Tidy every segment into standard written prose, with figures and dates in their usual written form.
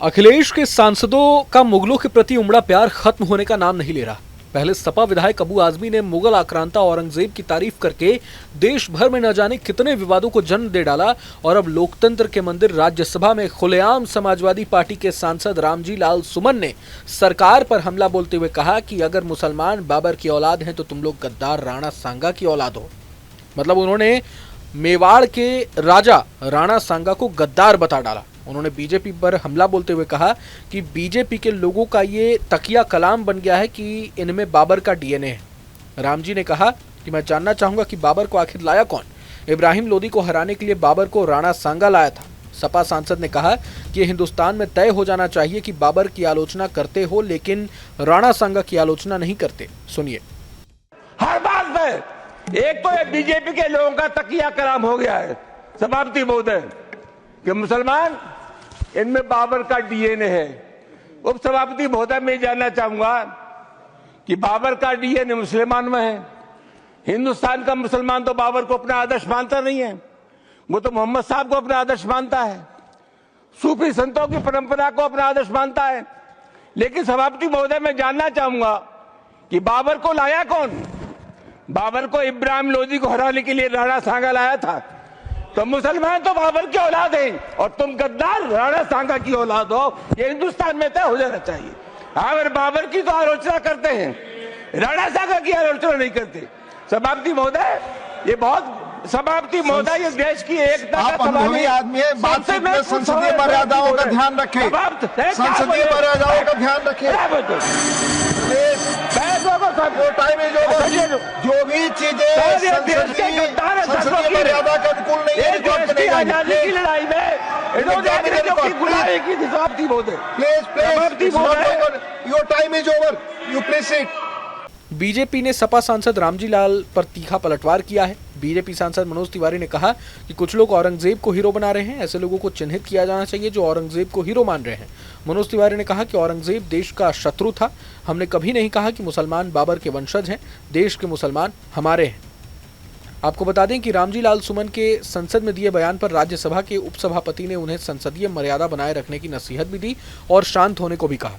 अखिलेश के सांसदों का मुगलों के प्रति उमड़ा प्यार खत्म होने का नाम नहीं ले रहा। पहले सपा विधायक अबू आजमी ने मुगल आक्रांता औरंगजेब की तारीफ करके देश भर में न जाने कितने विवादों को जन्म दे डाला और अब लोकतंत्र के मंदिर राज्यसभा में खुलेआम समाजवादी पार्टी के सांसद रामजी लाल सुमन ने सरकार पर हमला बोलते हुए कहा कि अगर मुसलमान बाबर की औलाद हैं तो तुम लोग गद्दार राणा सांगा की औलाद हो। मतलब उन्होंने मेवाड़ के राजा राणा सांगा को गद्दार बता डाला। उन्होंने बीजेपी पर हमला बोलते हुए कहा कि बीजेपी के लोगों का ये तकिया कलाम बन गया है कि इनमें बाबर का डीएनए है। रामजी ने कहा कि मैं जानना चाहूंगा कि बाबर को आखिर लाया कौन। इब्राहिम लोदी को हराने के लिए बाबर को राणा सांगा लाया था। सपा सांसद ने कहा कि हिंदुस्तान में तय हो जाना चाहिए कि बाबर की आलोचना करते हो लेकिन राणा सांगा की आलोचना नहीं करते। सुनिए। हर बात में एक तो बीजेपी के लोगों का तकिया कलाम हो गया है सभापति महोदय कि मुसलमान इनमें बाबर का डीएनए है। उप सभापति महोदय मैं जानना चाहूंगा कि बाबर का डीएनए मुसलमान में है। हिंदुस्तान का मुसलमान तो बाबर को अपना आदर्श मानता नहीं है, वो तो मोहम्मद साहब को अपना आदर्श मानता है, सूफी संतों की परंपरा को अपना आदर्श मानता है। लेकिन सभापति महोदय मैं जानना चाहूंगा कि बाबर को लाया कौन। बाबर को इब्राहिम लोदी को हराने के लिए राणा सांगा लाया था। तो मुसलमान तो बाबर की औलाद हैं और तुम गद्दार राणा सांगा की औलाद हो। ये हिंदुस्तान में तय हो जाना चाहिए। अगर बाबर की तो आलोचना करते हैं, राणा सांगा की आलोचना नहीं करते। सभापति महोदय ये बहुत सभापति महोदय इस देश की एकता का अनुभवी आदमी है। बातचीत में संसदीय मर्यादाओं का ध्यान रखें। संसदीय मर्यादाओं का ध्यान रखें। जो भी चीजें संसदीय मर्यादा के अनुकूल नहीं है, आजादी की लड़ाई में your time is over, you please sit. BJP ने सपा सांसद रामजी लाल पर तीखा पलटवार किया है। बीजेपी सांसद मनोज तिवारी ने कहा कि कुछ लोग औरंगजेब को हीरो बना रहे हैं, ऐसे लोगों को चिन्हित किया जाना चाहिए जो औरंगजेब को हीरो मान रहे हैं। मनोज तिवारी ने कहा कि औरंगजेब देश का शत्रु था। हमने कभी नहीं कहा कि मुसलमान बाबर के वंशज हैं। देश के मुसलमान हमारे हैं। आपको बता दें कि रामजी लाल सुमन के संसद में दिए बयान पर राज्यसभा के उपसभापति ने उन्हें संसदीय मर्यादा बनाए रखने की नसीहत भी दी और शांत होने को भी कहा।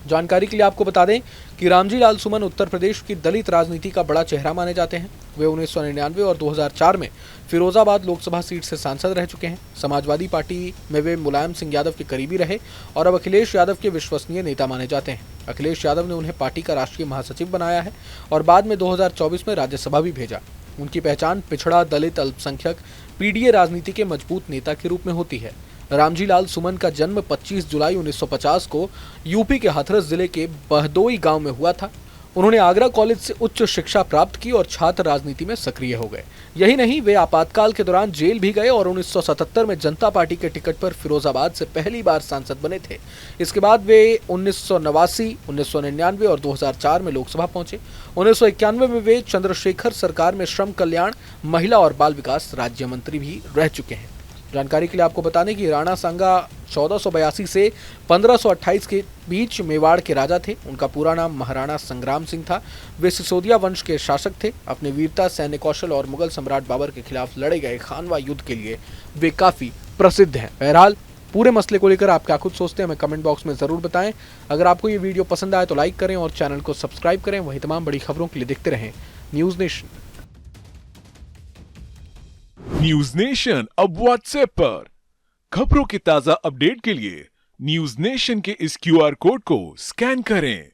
जानकारी के लिए आपको बता दें कि रामजी लाल सुमन उत्तर प्रदेश की दलित राजनीति का बड़ा चेहरा माने जाते हैं। वे 1999 और 2004 में फिरोजाबाद लोकसभा सीट से सांसद रह चुके हैं। समाजवादी पार्टी में वे मुलायम सिंह यादव के करीबी रहे और अब अखिलेश यादव के विश्वसनीय नेता माने जाते हैं। अखिलेश यादव ने उन्हें पार्टी का राष्ट्रीय महासचिव बनाया है और बाद में 2024 में राज्यसभा भी भेजा। उनकी पहचान पिछड़ा, दलित, अल्पसंख्यक, पीडीए राजनीति के मजबूत नेता के रूप में होती है। रामजी लाल सुमन का जन्म 25 जुलाई 1950 को यूपी के हाथरस जिले के बहदोई गांव में हुआ था। उन्होंने आगरा कॉलेज से उच्च शिक्षा प्राप्त की और छात्र राजनीति में सक्रिय हो गए। यही नहीं, वे आपातकाल के दौरान जेल भी गए और 1977 में जनता पार्टी के टिकट पर फिरोजाबाद से पहली बार सांसद बने थे। इसके बाद वे 1989, 1999 और 2004 में लोकसभा पहुंचे। 1991 में वे चंद्रशेखर सरकार में श्रम कल्याण, महिला और बाल विकास राज्य मंत्री भी रह चुके हैं। जानकारी के लिए आपको बता दें कि राणा सांगा 1482 से 1528 के बीच मेवाड़ के राजा थे। उनका पूरा नाम महाराणा संग्राम सिंह था। वे सिसोदिया वंश के शासक थे। अपने वीरता, सैन्य कौशल और मुगल सम्राट बाबर के खिलाफ लड़े गए खानवा युद्ध के लिए वे काफी प्रसिद्ध हैं। बहरहाल पूरे मसले को लेकर आप क्या कुछ सोचते हैं हमें कमेंट बॉक्स में जरूर बताएं। अगर आपको ये वीडियो पसंद आए तो लाइक करें और चैनल को सब्सक्राइब करें। वहीं तमाम बड़ी खबरों के लिए देखते रहें न्यूज नेशन। न्यूज नेशन अब व्हाट्सएप पर खबरों के ताजा अपडेट के लिए न्यूज नेशन के इस क्यूआर कोड को स्कैन करें।